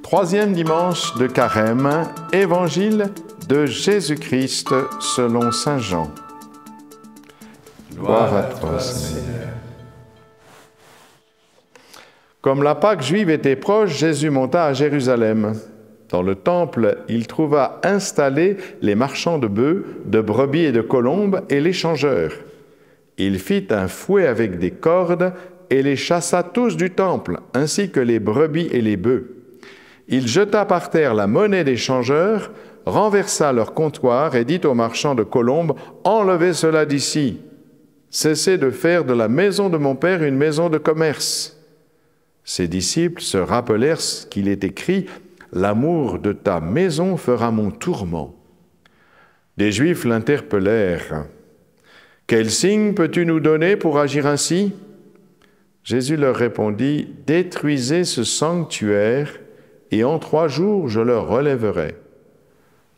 Troisième dimanche de Carême, Évangile de Jésus-Christ selon saint Jean. Gloire à toi, Seigneur. Comme la Pâque juive était proche, Jésus monta à Jérusalem. Dans le temple, il trouva installés les marchands de bœufs, de brebis et de colombes et les changeurs. Il fit un fouet avec des cordes et les chassa tous du temple, ainsi que les brebis et les bœufs. Il jeta par terre la monnaie des changeurs, renversa leur comptoir et dit aux marchands de colombes, « Enlevez cela d'ici. Cessez de faire de la maison de mon Père une maison de commerce. » Ses disciples se rappelèrent ce qu'il est écrit, « L'amour de ta maison fera mon tourment. » Des Juifs l'interpellèrent. « Quel signe peux-tu nous donner pour agir ainsi ?» Jésus leur répondit, « Détruisez ce sanctuaire, et en 3 jours je le relèverai. »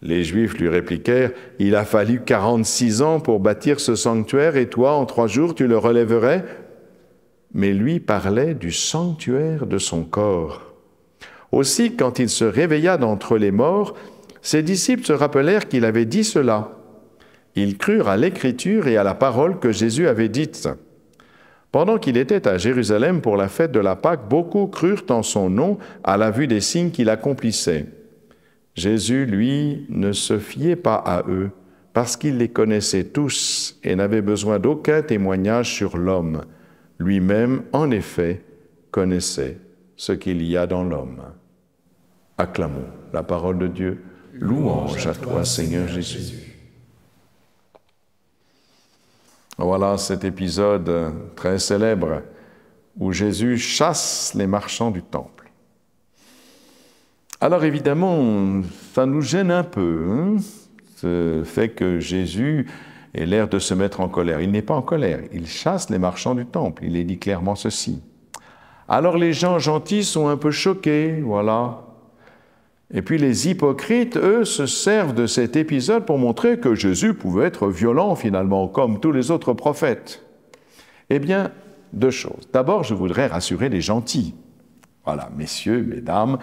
Les Juifs lui répliquèrent, « Il a fallu 46 ans pour bâtir ce sanctuaire, et toi, en 3 jours, tu le relèverais ?» Mais lui parlait du sanctuaire de son corps. Aussi, quand il se réveilla d'entre les morts, ses disciples se rappelèrent qu'il avait dit cela. Ils crurent à l'Écriture et à la parole que Jésus avait dite. Pendant qu'il était à Jérusalem pour la fête de la Pâque, beaucoup crurent en son nom à la vue des signes qu'il accomplissait. Jésus, lui, ne se fiait pas à eux, parce qu'il les connaissait tous et n'avait besoin d'aucun témoignage sur l'homme. Lui-même, en effet, connaissait ce qu'il y a dans l'homme. Acclamons la parole de Dieu. Louange à toi, Seigneur Jésus. Voilà cet épisode très célèbre où Jésus chasse les marchands du temple. Alors évidemment, ça nous gêne un peu, ce fait que Jésus ait l'air de se mettre en colère. Il n'est pas en colère, il chasse les marchands du temple, il est dit clairement ceci. Alors les gens gentils sont un peu choqués, voilà. Et puis les hypocrites, eux, se servent de cet épisode pour montrer que Jésus pouvait être violent finalement, comme tous les autres prophètes. Eh bien, 2 choses. D'abord, je voudrais rassurer les gentils. Voilà, messieurs, mesdames,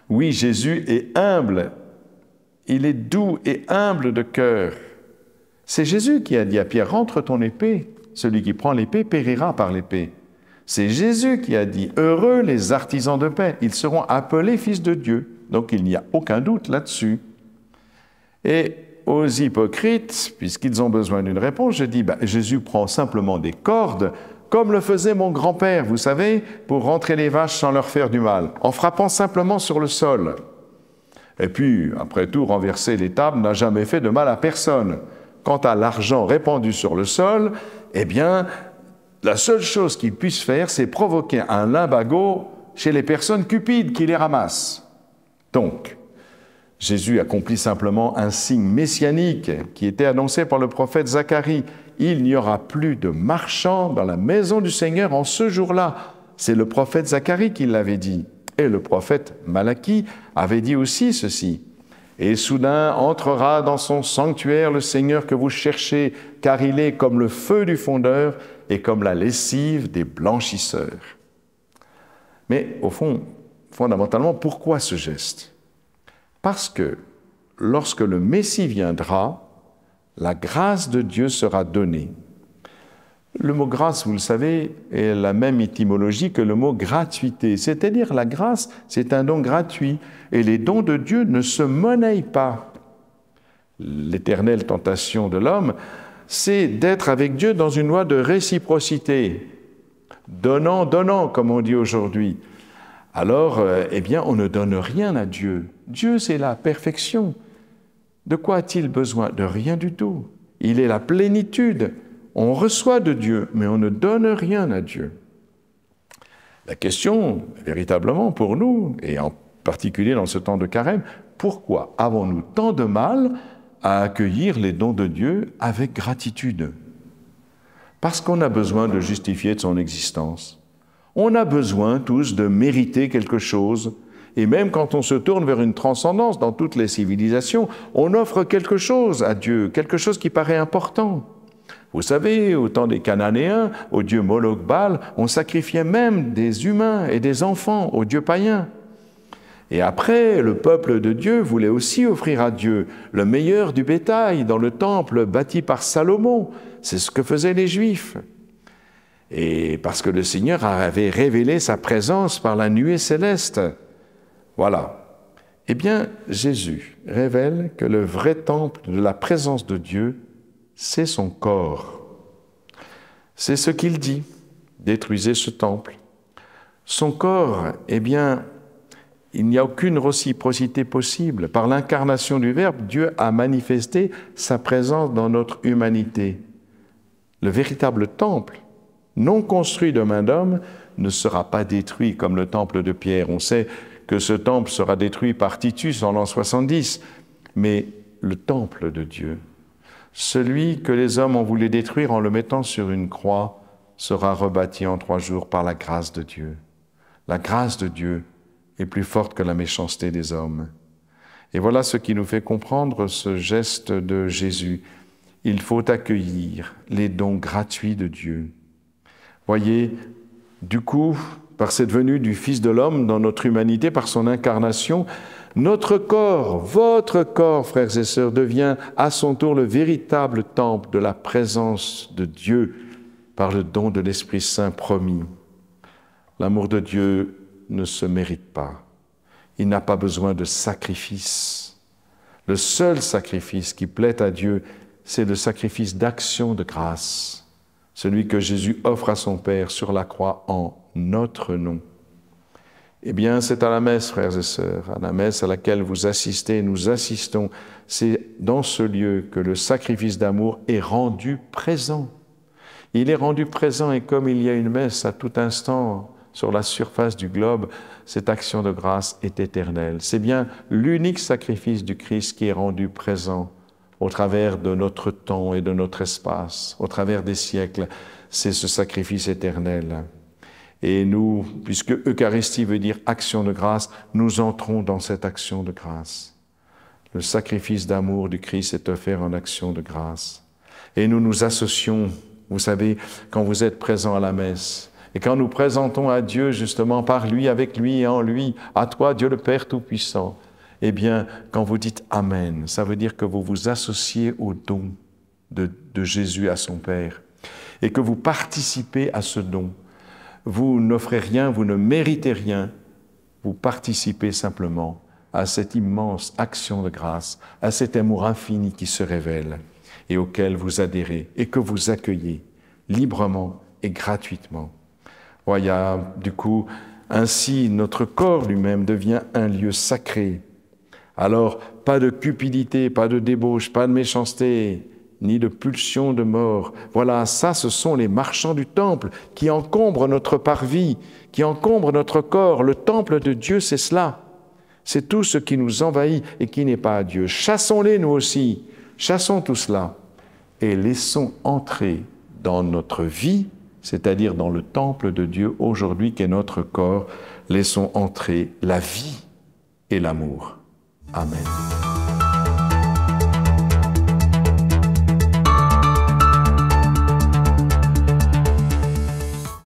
oui, Jésus est humble, il est doux et humble de cœur. C'est Jésus qui a dit à Pierre, « Rentre ton épée, celui qui prend l'épée périra par l'épée. » C'est Jésus qui a dit, « Heureux les artisans de paix, ils seront appelés fils de Dieu. » Donc il n'y a aucun doute là-dessus. Et aux hypocrites, puisqu'ils ont besoin d'une réponse, je dis, Jésus prend simplement des cordes, comme le faisait mon grand-père, vous savez, pour rentrer les vaches sans leur faire du mal, en frappant simplement sur le sol. Et puis, après tout, renverser les tables n'a jamais fait de mal à personne. Quant à l'argent répandu sur le sol, eh bien, la seule chose qu'il puisse faire, c'est provoquer un lumbago chez les personnes cupides qui les ramassent. Donc, Jésus accomplit simplement un signe messianique qui était annoncé par le prophète Zacharie. Il n'y aura plus de marchands dans la maison du Seigneur en ce jour-là. C'est le prophète Zacharie qui l'avait dit. Et le prophète Malachie avait dit aussi ceci. Et soudain entrera dans son sanctuaire le Seigneur que vous cherchez, car il est comme le feu du fondeur et comme la lessive des blanchisseurs. Mais au fond, fondamentalement, pourquoi ce geste? Parce que lorsque le Messie viendra, la grâce de Dieu sera donnée. Le mot grâce, vous le savez, est la même étymologie que le mot gratuité. C'est-à-dire la grâce, c'est un don gratuit. Et les dons de Dieu ne se monnaient pas. L'éternelle tentation de l'homme, c'est d'être avec Dieu dans une loi de réciprocité. Donnant, donnant, comme on dit aujourd'hui. Alors, eh bien, on ne donne rien à Dieu. Dieu, c'est la perfection. De quoi a-t-il besoin? De rien du tout. Il est la plénitude. On reçoit de Dieu, mais on ne donne rien à Dieu. La question, véritablement, pour nous, et en particulier dans ce temps de carême, pourquoi avons-nous tant de mal à accueillir les dons de Dieu avec gratitude? Parce qu'on a besoin de justifier de son existence. On a besoin tous de mériter quelque chose. Et même quand on se tourne vers une transcendance dans toutes les civilisations, on offre quelque chose à Dieu, quelque chose qui paraît important. Vous savez, au temps des Cananéens, au dieu Moloch Baal, on sacrifiait même des humains et des enfants aux dieux païens. Et après, le peuple de Dieu voulait aussi offrir à Dieu le meilleur du bétail dans le temple bâti par Salomon. C'est ce que faisaient les Juifs. Et parce que le Seigneur avait révélé sa présence par la nuée céleste. Voilà. Eh bien, Jésus révèle que le vrai temple de la présence de Dieu, c'est son corps. C'est ce qu'il dit. Détruisez ce temple. Son corps, eh bien, il n'y a aucune réciprocité possible. Par l'incarnation du Verbe, Dieu a manifesté sa présence dans notre humanité. Le véritable temple, non construit de main d'homme, ne sera pas détruit comme le temple de Pierre. On sait que ce temple sera détruit par Titus en l'an 70, mais le temple de Dieu, celui que les hommes ont voulu détruire en le mettant sur une croix, sera rebâti en 3 jours par la grâce de Dieu. La grâce de Dieu est plus forte que la méchanceté des hommes. Et voilà ce qui nous fait comprendre ce geste de Jésus. Il faut accueillir les dons gratuits de Dieu. Voyez, du coup, par cette venue du Fils de l'homme dans notre humanité, par son incarnation, notre corps, votre corps, frères et sœurs, devient à son tour le véritable temple de la présence de Dieu par le don de l'Esprit Saint promis. L'amour de Dieu ne se mérite pas. Il n'a pas besoin de sacrifice. Le seul sacrifice qui plaît à Dieu, c'est le sacrifice d'action de grâce, celui que Jésus offre à son Père sur la croix en notre nom. Eh bien, c'est à la messe, frères et sœurs, à la messe à laquelle vous assistez, nous assistons. C'est dans ce lieu que le sacrifice d'amour est rendu présent. Il est rendu présent et comme il y a une messe à tout instant sur la surface du globe, cette action de grâce est éternelle. C'est bien l'unique sacrifice du Christ qui est rendu présent au travers de notre temps et de notre espace, au travers des siècles. C'est ce sacrifice éternel. Et nous, puisque Eucharistie veut dire action de grâce, nous entrons dans cette action de grâce. Le sacrifice d'amour du Christ est offert en action de grâce. Et nous nous associons, vous savez, quand vous êtes présents à la messe, et quand nous présentons à Dieu justement par lui, avec lui et en lui, à toi Dieu le Père Tout-Puissant, eh bien, quand vous dites Amen, ça veut dire que vous vous associez au don de Jésus à son Père et que vous participez à ce don. Vous n'offrez rien, vous ne méritez rien, vous participez simplement à cette immense action de grâce, à cet amour infini qui se révèle et auquel vous adhérez et que vous accueillez librement et gratuitement. Voilà, du coup, ainsi notre corps lui-même devient un lieu sacré. Alors, pas de cupidité, pas de débauche, pas de méchanceté, ni de pulsion de mort. Voilà, ça, ce sont les marchands du temple qui encombrent notre parvis, qui encombrent notre corps. Le temple de Dieu, c'est cela. C'est tout ce qui nous envahit et qui n'est pas à Dieu. Chassons-les, nous aussi. Chassons tout cela et laissons entrer dans notre vie, c'est-à-dire dans le temple de Dieu aujourd'hui qu'est notre corps, laissons entrer la vie et l'amour. Amen.